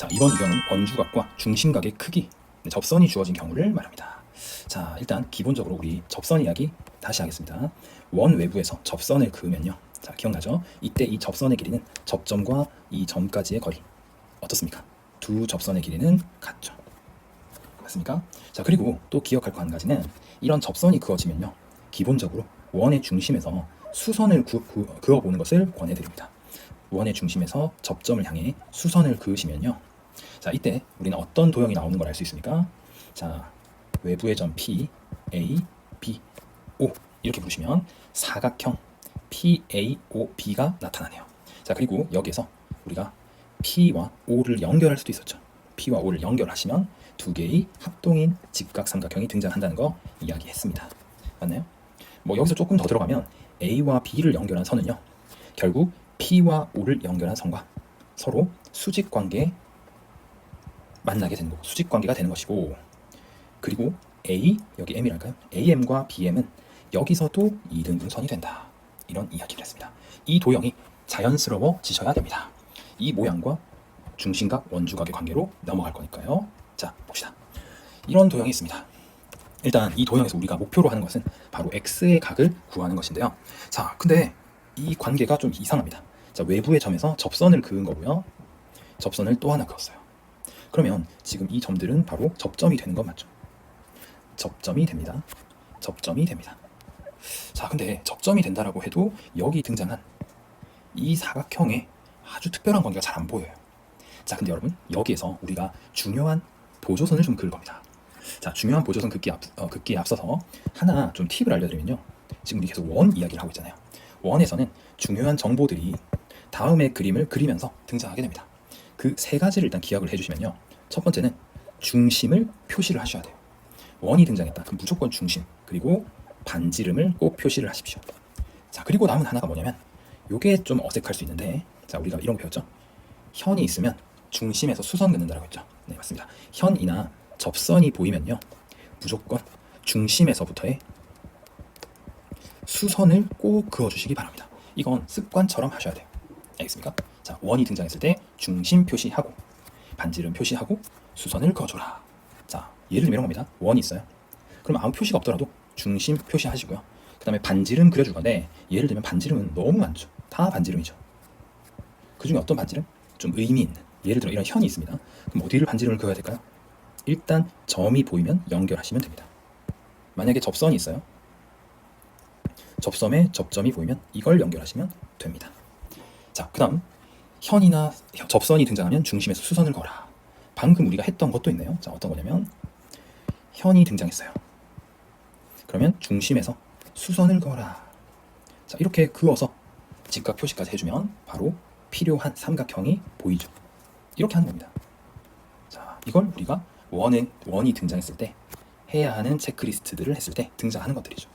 자, 이번 유형은 원주각과 중심각의 크기, 접선이 주어진 경우를 말합니다. 자, 일단 기본적으로 우리 접선 이야기 다시 하겠습니다. 원 외부에서 접선을 그으면요. 자, 기억나죠? 이때 이 접선의 길이는 접점과 이 점까지의 거리. 어떻습니까? 두 접선의 길이는 같죠. 맞습니까? 자, 그리고 또 기억할 거 한 가지는 이런 접선이 그어지면요. 기본적으로 원의 중심에서 수선을 그어보는 것을 권해드립니다. 원의 중심에서 접점을 향해 수선을 그으시면요. 자, 이때 우리는 어떤 도형이 나오는 걸 알 수 있습니까? 자, 외부의 점 P, A, B, O 이렇게 부르시면 사각형 P, A, O, B가 나타나네요. 자, 그리고 여기에서 우리가 P와 O를 연결할 수도 있었죠. P와 O를 연결하시면 두 개의 합동인 직각삼각형이 등장한다는 거 이야기했습니다. 맞나요? 뭐 여기서 조금 더 들어가면 A와 B를 연결한 선은요. 결국 P와 O를 연결한 선과 서로 수직 관계에 만나게 되는 거고 수직 관계가 되는 것이고, 그리고 A, 여기 M이랄까요? AM과 BM은 여기서도 이등분선이 된다. 이런 이야기를 했습니다. 이 도형이 자연스러워지셔야 됩니다. 이 모양과 중심각, 원주각의 관계로 넘어갈 거니까요. 자, 봅시다. 이런 도형이 있습니다. 일단 이 도형에서 우리가 목표로 하는 것은 바로 X의 각을 구하는 것인데요. 자, 근데 이 관계가 좀 이상합니다. 자, 외부의 점에서 접선을 그은 거고요. 접선을 또 하나 그었어요. 그러면 지금 이 점들은 바로 접점이 되는 건 맞죠? 접점이 됩니다. 접점이 됩니다. 자, 근데 접점이 된다라고 해도 여기 등장한 이 사각형에 아주 특별한 관계가 잘 안 보여요. 자, 근데 여러분 여기에서 우리가 중요한 보조선을 좀 그을 겁니다. 자, 중요한 보조선 긋기에 앞서서 하나 좀 팁을 알려드리면요. 지금 우리 계속 원 이야기를 하고 있잖아요. 원에서는 중요한 정보들이 다음의 그림을 그리면서 등장하게 됩니다. 그 세 가지를 일단 기억을 해주시면요. 첫 번째는 중심을 표시를 하셔야 돼요. 원이 등장했다. 그럼 무조건 중심, 그리고 반지름을 꼭 표시를 하십시오. 자, 그리고 남은 하나가 뭐냐면 요게 좀 어색할 수 있는데, 자, 우리가 이런 거 배웠죠. 현이 있으면 중심에서 수선 긋는다라고 했죠. 네, 맞습니다. 현이나 접선이 보이면요. 무조건 중심에서부터의 수선을 꼭 그어주시기 바랍니다. 이건 습관처럼 하셔야 돼요. 알겠습니까? 자, 원이 등장했을 때 중심 표시하고 반지름 표시하고 수선을 그어줘라. 자, 예를 들면 이런 겁니다. 원이 있어요. 그럼 아무 표시가 없더라도 중심 표시하시고요. 그 다음에 반지름 그려줄 건데, 예를 들면 반지름은 너무 많죠. 다 반지름이죠. 그 중에 어떤 반지름? 좀 의미 있는, 예를 들어 이런 현이 있습니다. 그럼 어디를 반지름을 그어야 될까요? 일단 점이 보이면 연결하시면 됩니다. 만약에 접선이 있어요. 접선에 접점이 보이면 이걸 연결하시면 됩니다. 자, 그 다음 현이나 접선이 등장하면 중심에서 수선을 그어라. 방금 우리가 했던 것도 있네요. 자, 어떤 거냐면 현이 등장했어요. 그러면 중심에서 수선을 그어라. 자, 이렇게 그어서 직각 표시까지 해주면 바로 필요한 삼각형이 보이죠. 이렇게 하는 겁니다. 자, 이걸 우리가 원이 등장했을 때 해야 하는 체크리스트들을 했을 때 등장하는 것들이죠.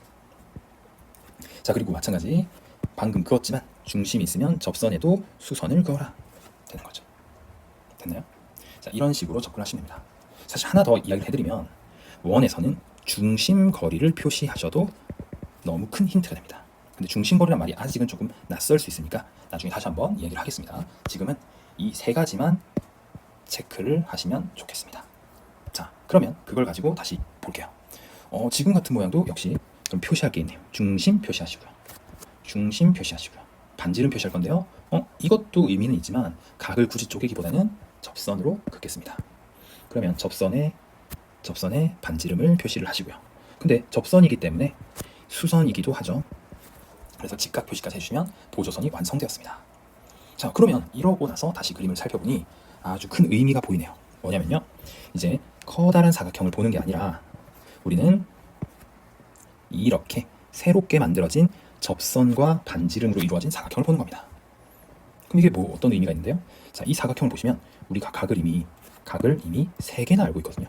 자, 그리고 마찬가지 방금 그었지만 중심이 있으면 접선에도 수선을 그어라 되는 거죠. 됐나요? 자, 이런 식으로 접근하시면 됩니다. 사실 하나 더 이야기를 해드리면 원에서는 중심 거리를 표시하셔도 너무 큰 힌트가 됩니다. 근데 중심 거리란 말이 아직은 조금 낯설 수 있으니까 나중에 다시 한번 이야기를 하겠습니다. 지금은 이 세 가지만 체크를 하시면 좋겠습니다. 자, 그러면 그걸 가지고 다시 볼게요. 지금 같은 모양도 역시 좀 표시할 게 있네요. 중심 표시하시고요. 중심 표시하시고요. 반지름 표시할 건데요. 이것도 의미는 있지만 각을 굳이 쪼개기보다는 접선으로 긋겠습니다. 그러면 접선에 반지름을 표시를 하시고요. 근데 접선이기 때문에 수선이기도 하죠. 그래서 직각 표시까지 해주시면 보조선이 완성되었습니다. 자, 그러면 이러고 나서 다시 그림을 살펴보니 아주 큰 의미가 보이네요. 뭐냐면요. 이제 커다란 사각형을 보는 게 아니라 우리는 이렇게 새롭게 만들어진 접선과 반지름으로 이루어진 사각형을 보는 겁니다. 그럼 이게 뭐 어떤 의미가 있는데요? 자, 이 사각형을 보시면 우리가 각을 이미 3개나 알고 있거든요.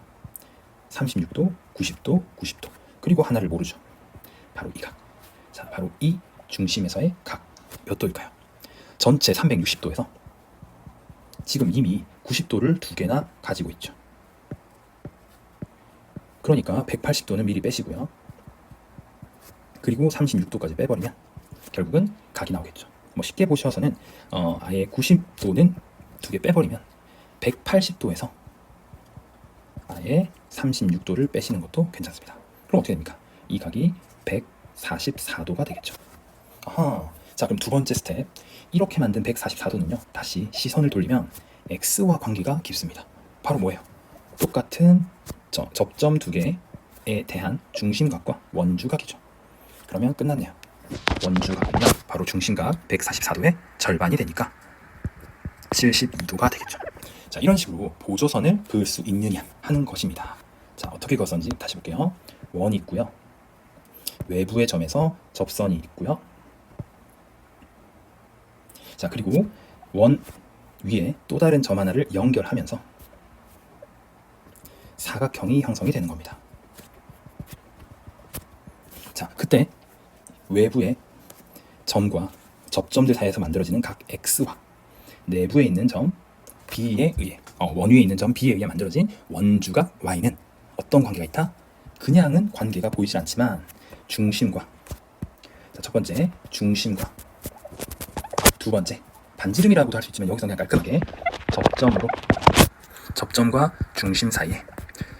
36도, 90도, 90도. 그리고 하나를 모르죠. 바로 이 각. 자, 바로 이 중심에서의 각 몇 도일까요? 전체 360도에서 지금 이미 90도를 2개나 가지고 있죠. 그러니까 180도는 미리 빼시고요. 그리고 36도까지 빼버리면 결국은 각이 나오겠죠. 뭐 쉽게 보셔서는 아예 90도는 2개 빼버리면 180도에서 아예 36도를 빼시는 것도 괜찮습니다. 그럼 어떻게 됩니까? 이 각이 144도가 되겠죠. 아하. 자, 그럼 두 번째 스텝. 이렇게 만든 144도는요. 다시 시선을 돌리면 X와 관계가 깊습니다. 바로 뭐예요? 똑같은 접점 두 개에 대한 중심각과 원주각이죠. 그러면 끝났네요. 원주각은요. 바로 중심각 144도의 절반이 되니까 72도가 되겠죠. 자, 이런 식으로 보조선을 그을 수 있느냐 하는 것입니다. 자, 어떻게 그었는지 다시 볼게요. 원이 있고요. 외부의 점에서 접선이 있고요. 자, 그리고 원 위에 또 다른 점 하나를 연결하면서 사각형이 형성이 되는 겁니다. 자, 그때 외부의 점과 접점들 사이에서 만들어지는 각 X와 내부에 있는 점 B에 의해 원 위에 있는 점 B에 의해 만들어진 원주각 Y는 어떤 관계가 있다? 그냥은 관계가 보이지 않지만 중심과, 자, 첫 번째 중심과 두 번째 반지름이라고도 할 수 있지만 여기서 그냥 깔끔하게 접점과 중심 사이에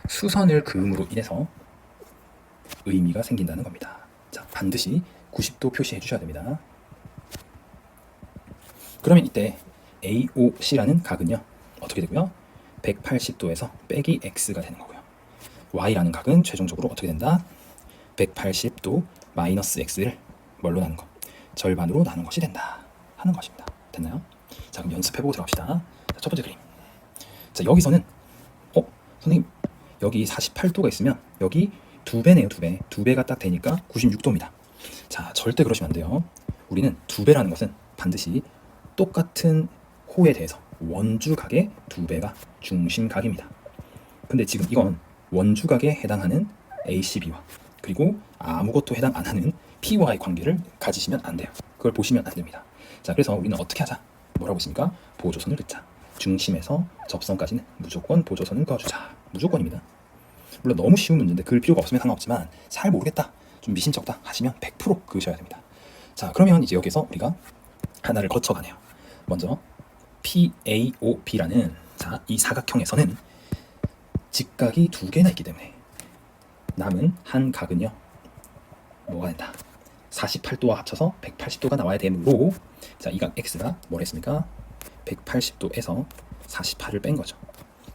수선을 그음으로 인해서 의미가 생긴다는 겁니다. 자, 반드시 90도 표시해 주셔야 됩니다. 그러면 이때 AOC라는 각은요. 어떻게 되고요? 180도에서 빼기 X가 되는 거고요. Y라는 각은 최종적으로 어떻게 된다? 180도 마이너스 X를 뭘로 나눈 거? 절반으로 나눈 것이 된다 하는 것입니다. 됐나요? 자, 그럼 연습해보고 들어갑시다. 자, 첫 번째 그림. 자, 여기서는 선생님 여기 48도가 있으면 여기 2배네요. 2배. 2배가 딱 되니까 96도입니다. 자, 절대 그러시면 안 돼요. 우리는 2배라는 것은 반드시 똑같은 호에 대해서 원주각의 2배가 중심각입니다. 근데 지금 이건 원주각에 해당하는 ACB와 그리고 아무것도 해당 안 하는 P와의 관계를 가지시면 안 돼요. 그걸 보시면 안 됩니다. 자, 그래서 우리는 어떻게 하자? 뭐라고 했습니까? 보조선을 긋자. 중심에서 접선까지는 무조건 보조선을 그어주자. 무조건입니다. 물론 너무 쉬운 문제인데 그을 필요가 없으면 상관없지만 잘 모르겠다, 좀 미심쩍다 하시면 100% 그으셔야 됩니다. 자, 그러면 이제 여기서 우리가 하나를 거쳐가네요. 먼저 PAOB라는 이 사각형에서는 직각이 2개나 있기 때문에 남은 한 각은요 뭐가 된다? 48도와 합쳐서 180도가 나와야 되므로, 자, 이 각 X가 뭘 했습니까? 180도에서 48을 뺀 거죠.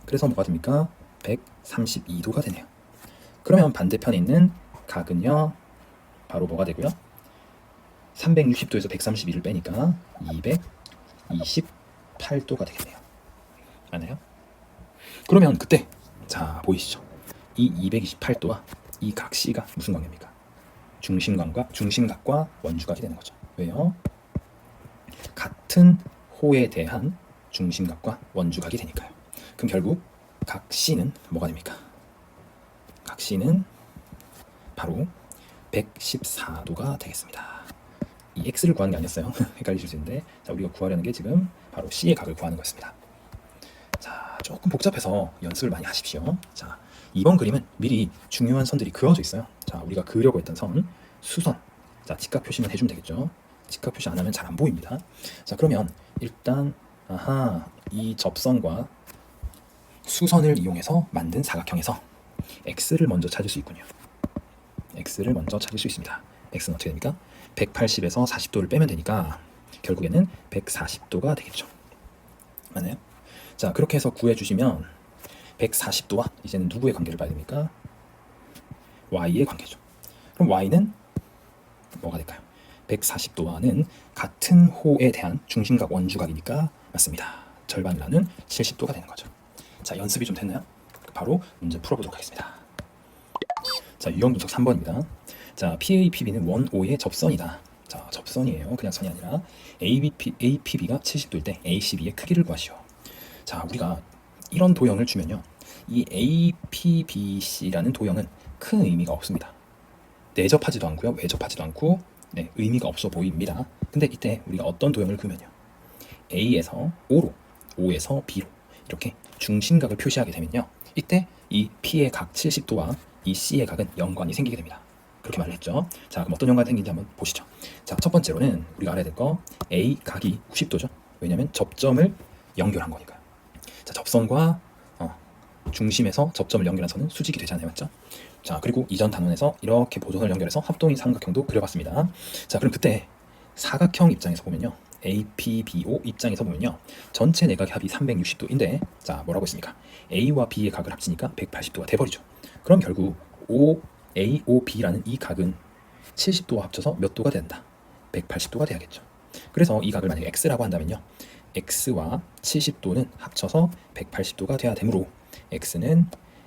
그래서 뭐가 됩니까? 132도가 되네요. 그러면 반대편에 있는 각은요 바로 뭐가 되고요? 360도에서 131을 빼니까 228도가 되겠네요. 맞나요? 그러면 그때 자, 보이시죠? 이 228도와 이 각 C가 무슨 관계입니까? 중심각과 원주각이 되는 거죠. 왜요? 같은 호에 대한 중심각과 원주각이 되니까요. 그럼 결국 각 C는 뭐가 됩니까? 각 C는 바로 114도가 되겠습니다. 이 X를 구하는 게 아니었어요. 헷갈리실 수 있는데, 자, 우리가 구하려는 게 지금 바로 C의 각을 구하는 거였습니다. 자, 조금 복잡해서 연습을 많이 하십시오. 자, 이번 그림은 미리 중요한 선들이 그어져 있어요. 자, 우리가 그으려고 했던 선, 수선. 자, 직각 표시만 해주면 되겠죠. 직각 표시 안 하면 잘 안 보입니다. 자, 그러면 일단 이 접선과 수선을 이용해서 만든 사각형에서 X를 먼저 찾을 수 있군요. X를 먼저 찾을 수 있습니다. X는 어떻게 됩니까? 180에서 40도를 빼면 되니까 결국에는 140도가 되겠죠. 맞나요? 자, 그렇게 해서 구해주시면 140도와 이제는 누구의 관계를 봐야 됩니까? Y의 관계죠. 그럼 Y는 뭐가 될까요? 140도와는 같은 호에 대한 중심각 원주각이니까 맞습니다. 절반을 나눈 70도가 되는 거죠. 자, 연습이 좀 됐나요? 바로 문제 풀어보도록 하겠습니다. 자, 유형 분석 3번입니다. 자, PAPB는 원 O의 접선이다. 자, 접선이에요. 그냥 선이 아니라 APB가 70도일 때 ACB의 크기를 구하시오. 자, 우리가 이런 도형을 주면요, 이 APBC라는 도형은 큰 의미가 없습니다. 내접하지도 않고요, 외접하지도 않고, 네, 의미가 없어 보입니다. 근데 이때 우리가 어떤 도형을 그으면요, A에서 O로, O에서 B로 이렇게 중심각을 표시하게 되면요, 이때 이 P의 각 70도와 이 C의 각은 연관이 생기게 됩니다. 그렇게 말을 했죠. 자, 그럼 어떤 연관이 생긴지 한번 보시죠. 자, 첫 번째로는 우리가 알아야 될 거, A 각이 90도죠. 왜냐하면 접점을 연결한 거니까요. 자, 접선과 중심에서 접점을 연결한 선은 수직이 되지 않아요, 맞죠? 자, 그리고 이전 단원에서 이렇게 보조선을 연결해서 합동인 삼각형도 그려봤습니다. 자, 그럼 그때 사각형 입장에서 보면요, APBO 입장에서 보면요, 전체 내각의 합이 360도인데, 자, 뭐라고 했습니까? A와 B의 각을 합치니까 180도가 돼버리죠. 그럼 결국 AOB라는 이 각은 70도와 합쳐서 몇 도가 된다? 180도가 돼야겠죠. 그래서 이 각을 만약에 X라고 한다면요, X와 70도는 합쳐서 180도가 돼야 되므로 X는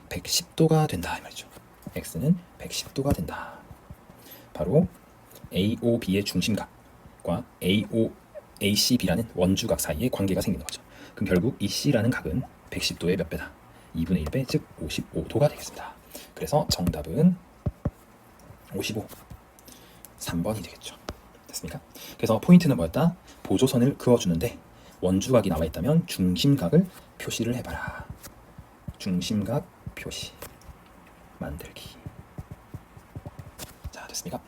110도가 된다 이 말이죠. X는 110도가 된다. 바로 AOB의 중심각과 ACB라는 원주각 사이의 관계가 생기는 거죠. 그럼 결국 이 C라는 각은 110도의 몇 배다? 2분의 1배, 즉 55도가 되겠습니다. 그래서 정답은 55, 3번이 되겠죠. 됐습니까? 그래서 포인트는 뭐였다? 보조선을 그어주는데 원주각이 나와 있다면 중심각을 표시를 해봐라. 중심각 표시 만들기. 자, 됐습니까?